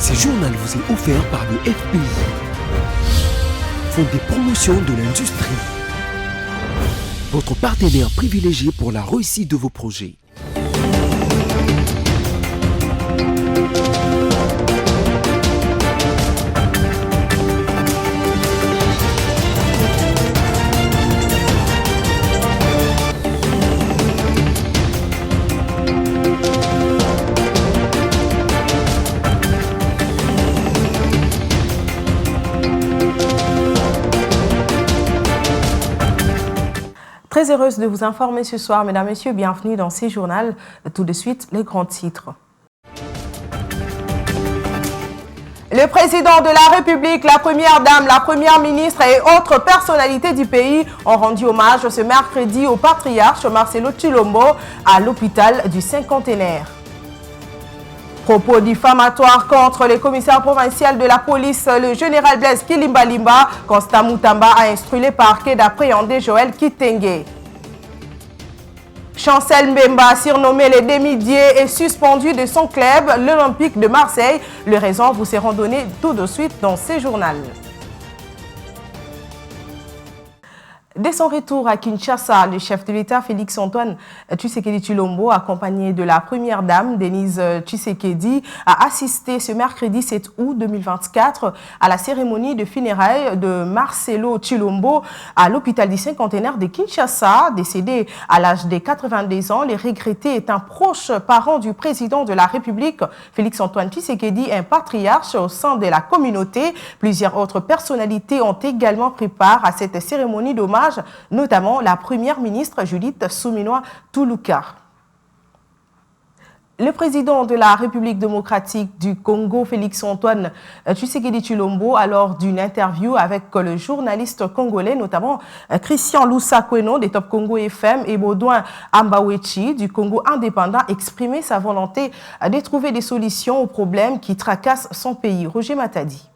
Ce journal vous est offert par le FPI, Fonds des promotions de l'industrie, votre partenaire privilégié pour la réussite de vos projets. Très heureuse de vous informer ce soir, mesdames, messieurs, bienvenue dans ces journaux. Tout de suite, les grands titres. Le président de la République, la première dame, la première ministre et autres personnalités du pays ont rendu hommage ce mercredi au patriarche Marcelo Chilombo à l'hôpital du Cinquantenaire. Propos diffamatoires contre les commissaires provinciaux de la police, le général Blaise Kilimbalimba, Constant Moutamba a instruit les parquets d'appréhender Joël Kitenge. Chancel Mbemba, surnommé les demi-dieux, est suspendu de son club, l'Olympique de Marseille. Les raisons vous seront données tout de suite dans ces journaux. Dès son retour à Kinshasa, le chef de l'État Félix-Antoine Tshisekedi Tshilombo, accompagné de la première dame Denise Tshisekedi, a assisté ce mercredi 7 août 2024 à la cérémonie de funérailles de Marcelo Tshilombo à l'hôpital du Cinquantenaire de Kinshasa. Décédé à l'âge de 82 ans, les regrettés est un proche parent du président de la République, Félix-Antoine Tshisekedi, un patriarche au sein de la communauté. Plusieurs autres personnalités ont également pris part à cette cérémonie d'hommage, notamment la première ministre Judith Suminwa Tuluka. Le président de la République démocratique du Congo, Félix-Antoine Tshisekedi Tshilombo, lors d'une interview avec le journaliste congolais, notamment Christian Lusakweno de Top Congo FM et Baudouin Ambawechi du Congo indépendant, exprimé sa volonté de trouver des solutions aux problèmes qui tracassent son pays. Roger Matadi.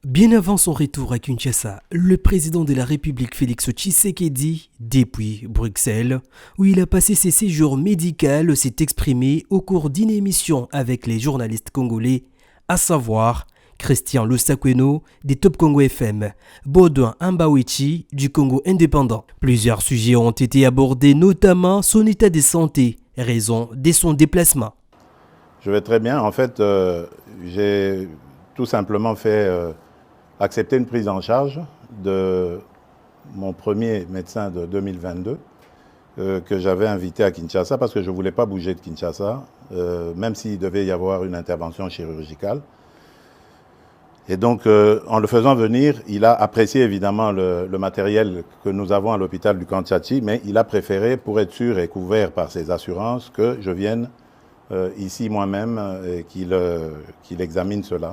Bien avant son retour à Kinshasa, le président de la République Félix Tshisekedi, depuis Bruxelles, où il a passé ses séjours médicaux, s'est exprimé au cours d'une émission avec les journalistes congolais, à savoir Christian Lusakweno des Top Congo FM, Baudouin Ambawechi du Congo indépendant. Plusieurs sujets ont été abordés, notamment son état de santé, raison de son déplacement. Je vais très bien. En fait, j'ai tout simplement fait accepter une prise en charge de mon premier médecin de 2022 que j'avais invité à Kinshasa parce que je ne voulais pas bouger de Kinshasa, même s'il devait y avoir une intervention chirurgicale. Et donc, en le faisant venir, il a apprécié évidemment le matériel que nous avons à l'hôpital du Kantiachi, mais il a préféré, pour être sûr et couvert par ses assurances, que je vienne ici moi-même et qu'il examine cela.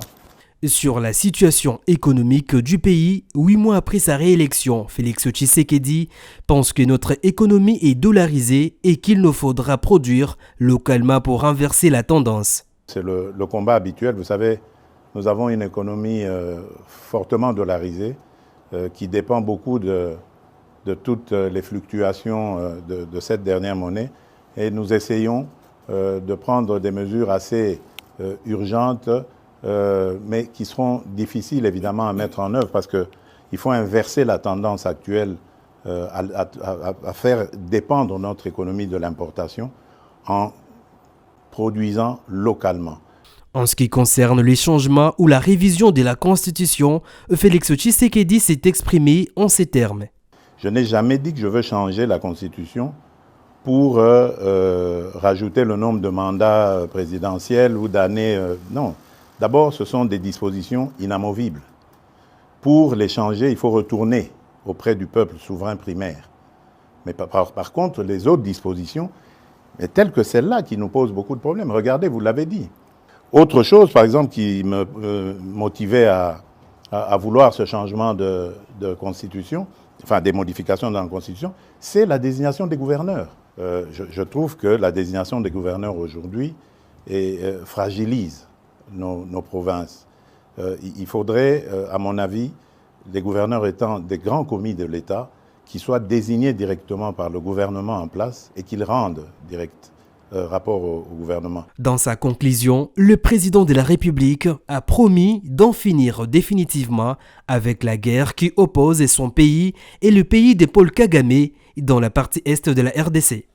Sur la situation économique du pays, 8 mois après sa réélection, Félix Tshisekedi pense que notre économie est dollarisée et qu'il nous faudra produire localement pour renverser la tendance. C'est le combat habituel. Vous savez, nous avons une économie fortement dollarisée qui dépend beaucoup de toutes les fluctuations de cette dernière monnaie. Et nous essayons de prendre des mesures assez urgentes, mais qui seront difficiles évidemment à mettre en œuvre parce qu'il faut inverser la tendance actuelle à faire dépendre notre économie de l'importation en produisant localement. En ce qui concerne les changements ou la révision de la Constitution, Félix Tshisekedi s'est exprimé en ces termes. Je n'ai jamais dit que je veux changer la Constitution pour rajouter le nombre de mandats présidentiels ou d'années. Non. D'abord, ce sont des dispositions inamovibles. Pour les changer, il faut retourner auprès du peuple souverain primaire. Mais par contre, les autres dispositions, telles que celle-là, qui nous posent beaucoup de problèmes. Regardez, vous l'avez dit. Autre chose, par exemple, qui me motivait à vouloir ce changement de constitution, enfin des modifications dans la constitution, c'est la désignation des gouverneurs. Je trouve que la désignation des gouverneurs aujourd'hui fragilise nos provinces. Il faudrait, à mon avis, les gouverneurs étant des grands commis de l'État, qui soient désignés directement par le gouvernement en place et qu'ils rendent direct rapport au gouvernement. Dans sa conclusion, le président de la République a promis d'en finir définitivement avec la guerre qui oppose son pays et le pays de Paul Kagame dans la partie est de la RDC.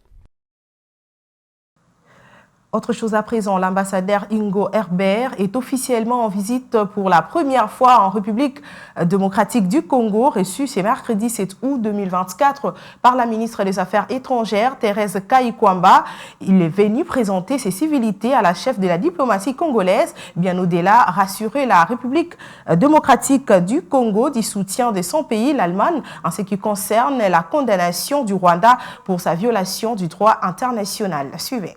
Autre chose à présent, l'ambassadeur Ingo Herbert est officiellement en visite pour la première fois en République démocratique du Congo, reçu ce mercredi 7 août 2024 par la ministre des Affaires étrangères, Thérèse Kayikwamba. Il est venu présenter ses civilités à la chef de la diplomatie congolaise, bien au-delà, rassurer la République démocratique du Congo du soutien de son pays, l'Allemagne, en ce qui concerne la condamnation du Rwanda pour sa violation du droit international. Suivez.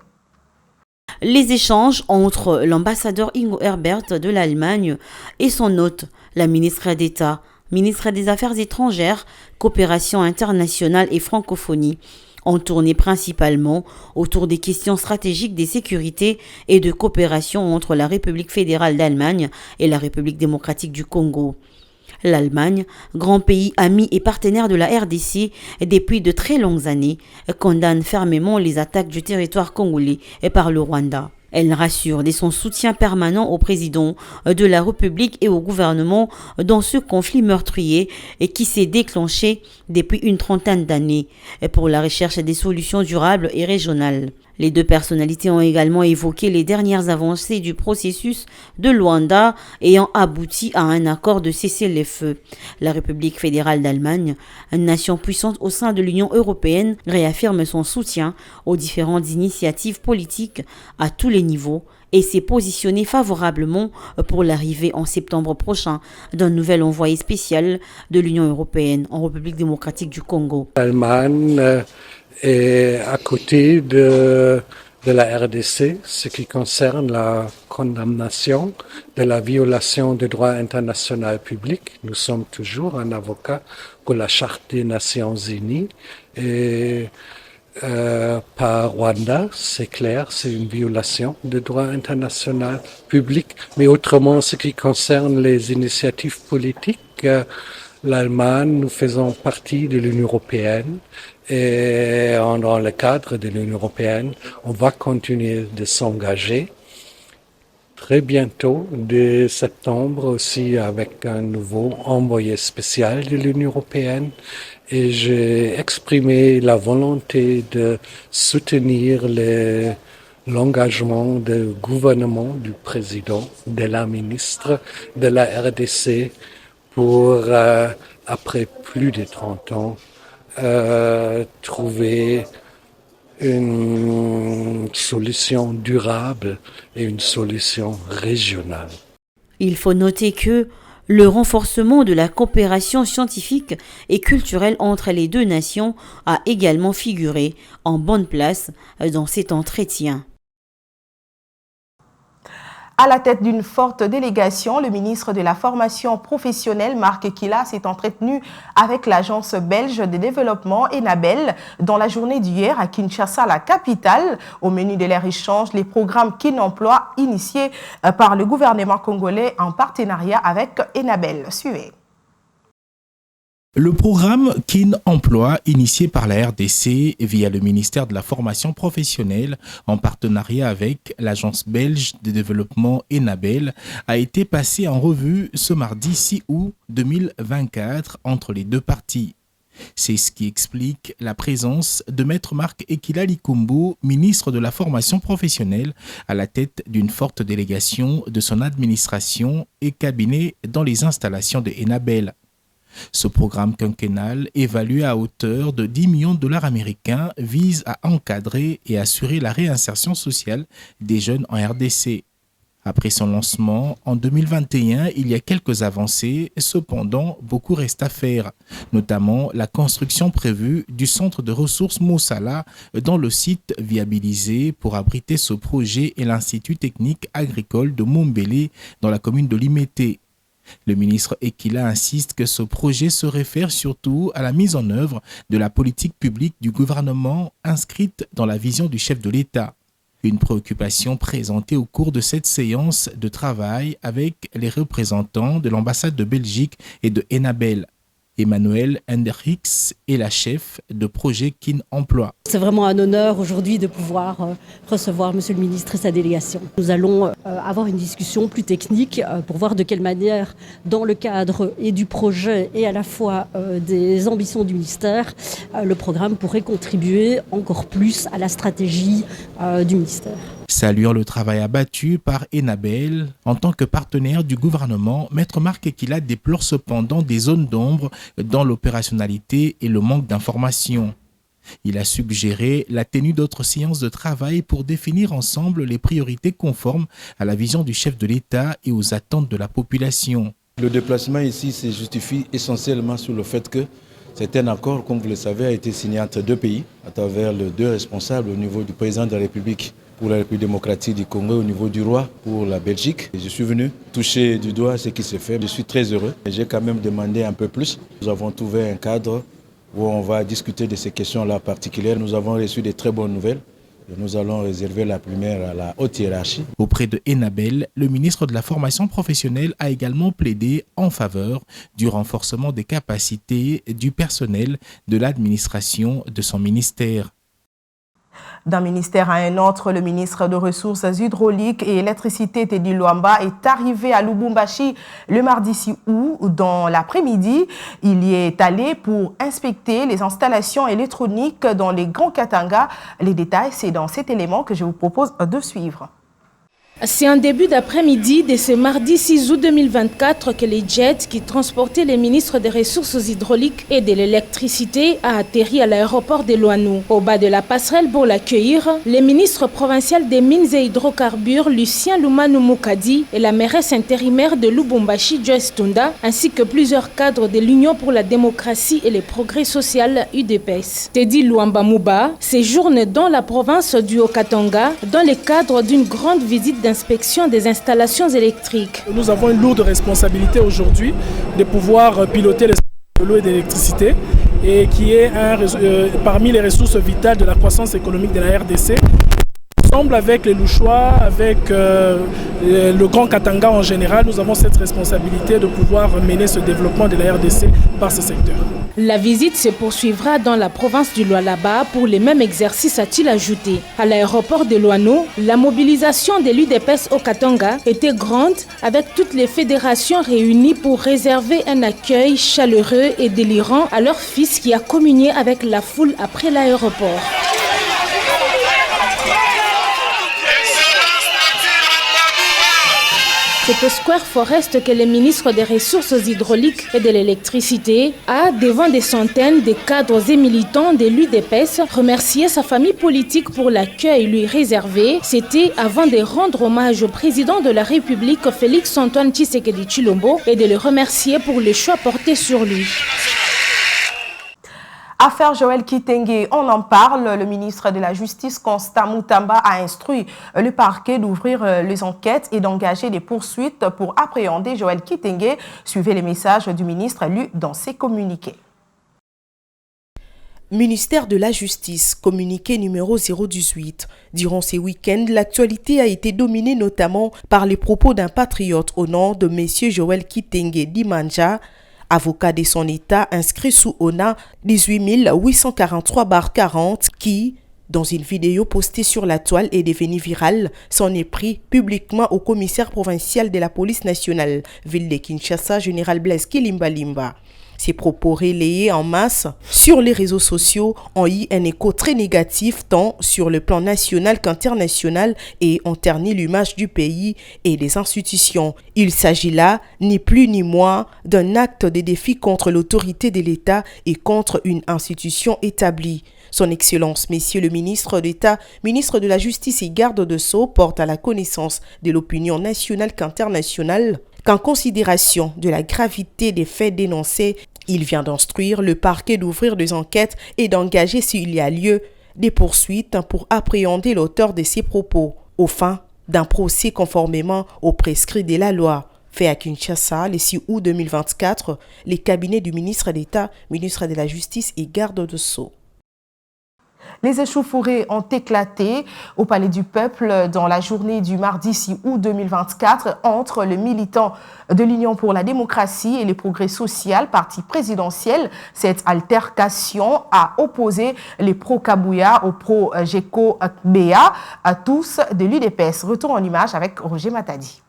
Les échanges entre l'ambassadeur Ingo Herbert de l'Allemagne et son hôte, la ministre d'État, ministre des Affaires étrangères, coopération internationale et francophonie, ont tourné principalement autour des questions stratégiques des sécurités et de coopération entre la République fédérale d'Allemagne et la République démocratique du Congo. L'Allemagne, grand pays ami et partenaire de la RDC depuis de très longues années, condamne fermement les attaques du territoire congolais par le Rwanda. Elle rassure de son soutien permanent au président de la République et au gouvernement dans ce conflit meurtrier qui s'est déclenché depuis une trentaine d'années pour la recherche des solutions durables et régionales. Les deux personnalités ont également évoqué les dernières avancées du processus de Luanda ayant abouti à un accord de cessez-le-feu. La République fédérale d'Allemagne, une nation puissante au sein de l'Union européenne, réaffirme son soutien aux différentes initiatives politiques à tous les niveaux et s'est positionné favorablement pour l'arrivée en septembre prochain d'un nouvel envoyé spécial de l'Union européenne en République démocratique du Congo. L'Allemagne est à côté de la RDC, ce qui concerne la condamnation de la violation du droit international public. Nous sommes toujours un avocat pour la Charte des Nations Unies et par Rwanda, c'est clair, c'est une violation du droit international public. Mais autrement, ce qui concerne les initiatives politiques, l'Allemagne, nous faisons partie de l'Union européenne et dans le cadre de l'Union européenne, on va continuer de s'engager très bientôt, dès septembre aussi, avec un nouveau envoyé spécial de l'Union européenne. Et j'ai exprimé la volonté de soutenir l'engagement du gouvernement, du président, de la ministre de la RDC pour, après plus de 30 ans, trouver une solution durable et une solution régionale. Il faut noter que le renforcement de la coopération scientifique et culturelle entre les deux nations a également figuré en bonne place dans cet entretien. À la tête d'une forte délégation, le ministre de la Formation professionnelle, Marc Kila, s'est entretenu avec l'agence belge de développement Enabel dans la journée d'hier à Kinshasa, la capitale. Au menu de leur échange, les programmes Kin Emploi initiés par le gouvernement congolais en partenariat avec Enabel. Suivez. Le programme Kin Emploi, initié par la RDC via le ministère de la Formation professionnelle en partenariat avec l'agence belge de développement Enabel, a été passé en revue ce mardi 6 août 2024 entre les deux parties. C'est ce qui explique la présence de Maître Marc Ekila Likumbo, ministre de la Formation professionnelle, à la tête d'une forte délégation de son administration et cabinet dans les installations de Enabel. Ce programme quinquennal, évalué à hauteur de 10 millions de dollars américains, vise à encadrer et assurer la réinsertion sociale des jeunes en RDC. Après son lancement en 2021, il y a quelques avancées, cependant beaucoup reste à faire, notamment la construction prévue du centre de ressources Moussala dans le site viabilisé pour abriter ce projet et l'Institut technique agricole de Mombélé dans la commune de Limete. Le ministre Ekila insiste que ce projet se réfère surtout à la mise en œuvre de la politique publique du gouvernement inscrite dans la vision du chef de l'État. Une préoccupation présentée au cours de cette séance de travail avec les représentants de l'ambassade de Belgique et de Enabel. Emmanuel Hendricks est la chef de projet Kin Emploi. C'est vraiment un honneur aujourd'hui de pouvoir recevoir Monsieur le ministre et sa délégation. Nous allons avoir une discussion plus technique pour voir de quelle manière, dans le cadre et du projet et à la fois des ambitions du ministère, le programme pourrait contribuer encore plus à la stratégie du ministère. Saluant le travail abattu par Enabel, en tant que partenaire du gouvernement, Maître Marc Ekila déplore cependant des zones d'ombre dans l'opérationnalité et le manque d'informations. Il a suggéré la tenue d'autres séances de travail pour définir ensemble les priorités conformes à la vision du chef de l'État et aux attentes de la population. Le déplacement ici se justifie essentiellement sur le fait que c'est un accord, comme vous le savez, a été signé entre deux pays, à travers les deux responsables au niveau du président de la République pour la République démocratique du Congo, au niveau du roi pour la Belgique. Et je suis venu toucher du doigt ce qui se fait. Je suis très heureux. J'ai quand même demandé un peu plus. Nous avons trouvé un cadre où on va discuter de ces questions-là particulières. Nous avons reçu de très bonnes nouvelles. Et nous allons réserver la première à la haute hiérarchie. Auprès de Enabel, le ministre de la Formation professionnelle a également plaidé en faveur du renforcement des capacités du personnel de l'administration de son ministère. D'un ministère à un autre, le ministre des Ressources hydrauliques et électricité, Teddy Luamba, est arrivé à Lubumbashi le mardi 6 août dans l'après-midi. Il y est allé pour inspecter les installations électroniques dans les Grands Katanga. Les détails, c'est dans cet élément que je vous propose de suivre. C'est un début d'après-midi de ce mardi 6 août 2024 que les jets qui transportaient les ministres des Ressources hydrauliques et de l'électricité a atterri à l'aéroport de Loanou. Au bas de la passerelle pour l'accueillir, le ministre provincial des Mines et Hydrocarbures, Lucien Lumanou Moukadi, et la mairesse intérimaire de Lubumbashi, Joyce Tunda, ainsi que plusieurs cadres de l'Union pour la démocratie et le progrès social UDPS. Teddy Luamba Mouba séjourne dans la province du Haut-Katanga dans le cadre d'une grande visite d'inspection des installations électriques. Nous avons une lourde responsabilité aujourd'hui de pouvoir piloter les de l'eau et de l'électricité et qui est parmi les ressources vitales de la croissance économique de la RDC. Ensemble avec les Louchois, avec le Grand Katanga en général, nous avons cette responsabilité de pouvoir mener ce développement de la RDC par ce secteur. La visite se poursuivra dans la province du Lualaba pour les mêmes exercices, a-t-il ajouté. À l'aéroport de Loanou, la mobilisation de l'UDPS au Katanga était grande avec toutes les fédérations réunies pour réserver un accueil chaleureux et délirant à leur fils qui a communié avec la foule après l'aéroport. C'est au Square Forest que le ministre des Ressources hydrauliques et de l'électricité a, devant des centaines de cadres et militants de l'UDPS, remercié sa famille politique pour l'accueil lui réservé. C'était avant de rendre hommage au président de la République, Félix Antoine Tshisekedi Tshilombo, et de le remercier pour le choix porté sur lui. Affaire Joël Kitenge, on en parle. Le ministre de la Justice, Constant Moutamba, a instruit le parquet d'ouvrir les enquêtes et d'engager des poursuites pour appréhender Joël Kitenge. Suivez les messages du ministre lus dans ses communiqués. Ministère de la Justice, communiqué numéro 018. Durant ces week-ends, l'actualité a été dominée notamment par les propos d'un patriote au nom de M. Joël Kitenge Dimanja, avocat de son État inscrit sous ONA 18843/40 qui, dans une vidéo postée sur la toile et devenue virale, s'en est pris publiquement au commissaire provincial de la police nationale, ville de Kinshasa, général Blaise Kilimbalimba. Ces propos relayés en masse sur les réseaux sociaux ont eu un écho très négatif tant sur le plan national qu'international et ont terni l'image du pays et des institutions. Il s'agit là, ni plus ni moins, d'un acte de défi contre l'autorité de l'État et contre une institution établie. Son Excellence, Messieurs le ministre d'État, ministre de la Justice et garde de Sceaux, porte à la connaissance de l'opinion nationale qu'internationale qu'en considération de la gravité des faits dénoncés, il vient d'instruire le parquet d'ouvrir des enquêtes et d'engager, s'il y a lieu, des poursuites pour appréhender l'auteur de ces propos, aux fins d'un procès conformément aux prescrits de la loi. Fait à Kinshasa, le 6 août 2024, les cabinets du ministre d'État, ministre de la Justice et garde de Sceaux. Les échauffourées ont éclaté au Palais du Peuple dans la journée du mardi 6 août 2024 entre le militant de l'Union pour la démocratie et le progrès social, parti présidentiel. Cette altercation a opposé les pro-Kabouya aux pro-Geko-Béa, à tous de l'UDPS. Retour en image avec Roger Matadi.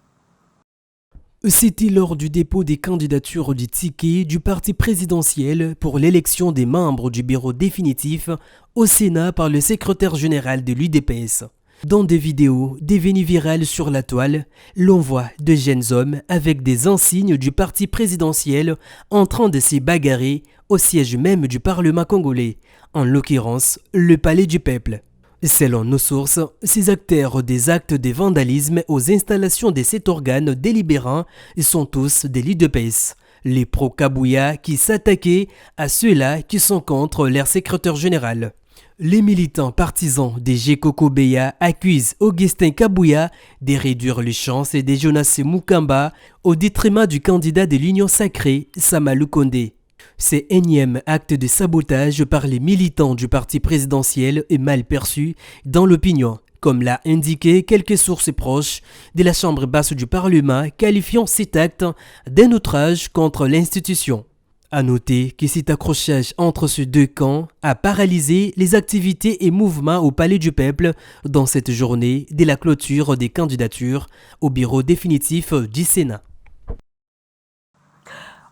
C'était lors du dépôt des candidatures du ticket du parti présidentiel pour l'élection des membres du bureau définitif au Sénat par le secrétaire général de l'UDPS. Dans des vidéos devenues virales sur la toile, l'on voit de jeunes hommes avec des insignes du parti présidentiel en train de se bagarrer au siège même du Parlement congolais, en l'occurrence le Palais du Peuple. Selon nos sources, ces acteurs des actes de vandalisme aux installations de cet organe délibérant sont tous de l'UDPS, les pro-Kabouya qui s'attaquaient à ceux-là qui sont contre leur secrétaire général. Les militants partisans des Geko-Béa accusent Augustin Kabouya de réduire les chances de Jonas Mukamba au détriment du candidat de l'Union sacrée, Samalou Kondé. Ces énième acte de sabotage par les militants du parti présidentiel est mal perçu dans l'opinion, comme l'a indiqué quelques sources proches de la Chambre basse du Parlement, qualifiant cet acte d'un outrage contre l'institution. À noter que cet accrochage entre ces deux camps a paralysé les activités et mouvements au Palais du Peuple dans cette journée de la clôture des candidatures au bureau définitif du Sénat.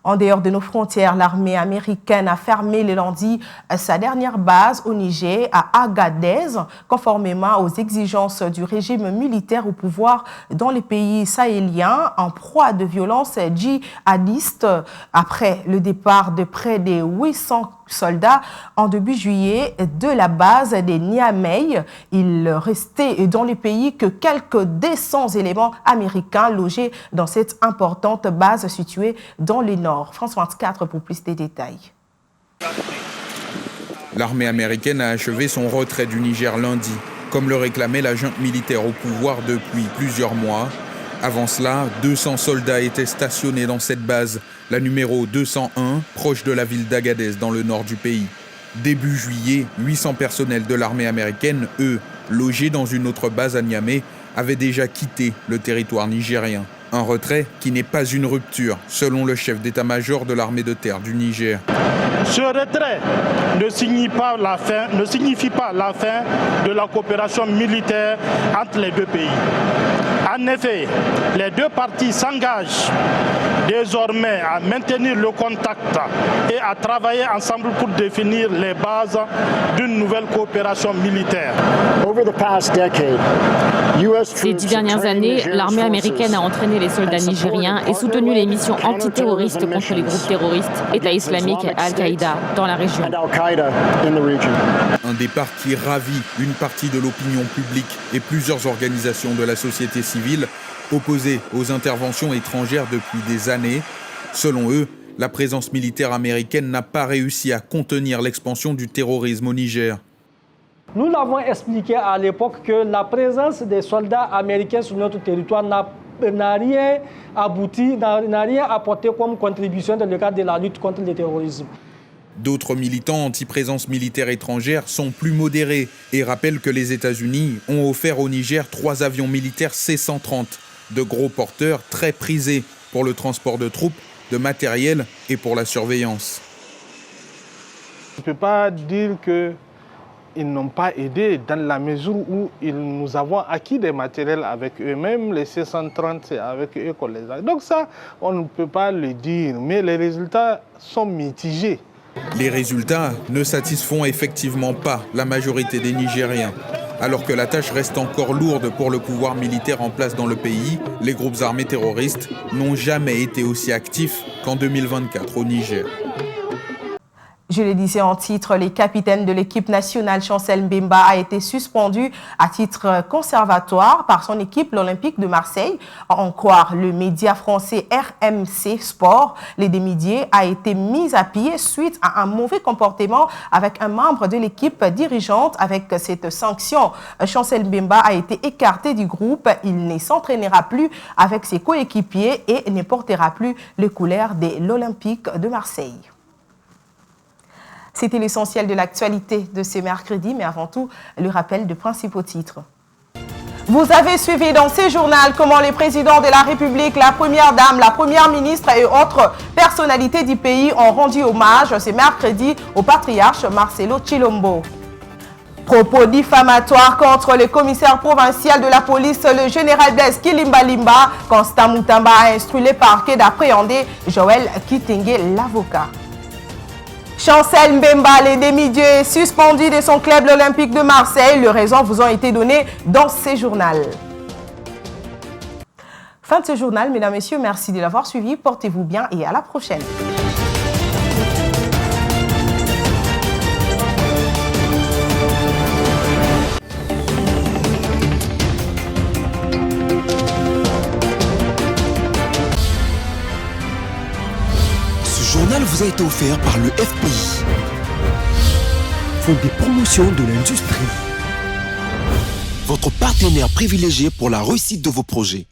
En dehors de nos frontières, l'armée américaine a fermé le lundi sa dernière base au Niger, à Agadez, conformément aux exigences du régime militaire au pouvoir dans les pays sahéliens en proie de violences djihadistes. Après le départ de près de 800 soldats en début juillet de la base de Niamey, il restait dans le pays que quelques 200 éléments américains logés dans cette importante base située dans le nord. France 24 pour plus de détails. L'armée américaine a achevé son retrait du Niger lundi, comme le réclamait la junte militaire au pouvoir depuis plusieurs mois. Avant cela, 200 soldats étaient stationnés dans cette base, la numéro 201, proche de la ville d'Agadez dans le nord du pays. Début juillet, 800 personnels de l'armée américaine, eux, logés dans une autre base à Niamey, avaient déjà quitté le territoire nigérien. Un retrait qui n'est pas une rupture, selon le chef d'état-major de l'armée de terre du Niger. Ce retrait ne signifie pas la fin de la coopération militaire entre les deux pays. En effet, les deux parties s'engagent désormais à maintenir le contact et à travailler ensemble pour définir les bases d'une nouvelle coopération militaire. Ces 10 dernières années, l'armée américaine a entraîné les soldats nigériens et soutenu les missions antiterroristes contre les groupes terroristes État islamique et Al-Qaïda dans la région. Un départ qui ravit une partie de l'opinion publique et plusieurs organisations de la société civile opposées aux interventions étrangères depuis des années. Selon eux, la présence militaire américaine n'a pas réussi à contenir l'expansion du terrorisme au Niger. Nous l'avons expliqué à l'époque que la présence des soldats américains sur notre territoire n'a rien abouti, n'a rien apporté comme contribution dans le cadre de la lutte contre le terrorisme. D'autres militants anti-présence militaire étrangère sont plus modérés et rappellent que les États-Unis ont offert au Niger 3 avions militaires C-130, de gros porteurs très prisés pour le transport de troupes, de matériel et pour la surveillance. On ne peut pas dire qu'ils n'ont pas aidé dans la mesure où nous avons acquis des matériels avec eux-mêmes, les C-130, c'est avec eux qu'on les a. Donc ça, on ne peut pas le dire, mais les résultats sont mitigés. Les résultats ne satisfont effectivement pas la majorité des Nigériens. Alors que la tâche reste encore lourde pour le pouvoir militaire en place dans le pays, les groupes armés terroristes n'ont jamais été aussi actifs qu'en 2024 au Niger. Je le disais en titre, le capitaine de l'équipe nationale, Chancel Mbemba, a été suspendu à titre conservatoire par son équipe, l'Olympique de Marseille. À en croire le média français RMC Sport, le demi-dié a été mis à pied suite à un mauvais comportement avec un membre de l'équipe dirigeante. Avec cette sanction, Chancel Mbemba a été écarté du groupe. Il ne s'entraînera plus avec ses coéquipiers et ne portera plus les couleurs de l'Olympique de Marseille. C'était l'essentiel de l'actualité de ce mercredi, mais avant tout, le rappel de principaux titres. Vous avez suivi dans ces journaux comment les présidents de la République, la Première Dame, la Première Ministre et autres personnalités du pays ont rendu hommage ce mercredi au patriarche Marcelo Chilombo. Propos diffamatoires contre le commissaire provincial de la police, le général Blaise Kilimbalimba. Constant Moutamba a instruit les parquets d'appréhender Joël Kitingue, l'avocat. Chancel Mbemba, les demi-dieux, est suspendu de son club olympique de Marseille. Les raisons vous ont été données dans ces journaux. Fin de ce journal, mesdames, messieurs, merci de l'avoir suivi. Portez-vous bien et à la prochaine. Ce journal vous a été offert par le FPI, Fonds des promotions de l'industrie, votre partenaire privilégié pour la réussite de vos projets.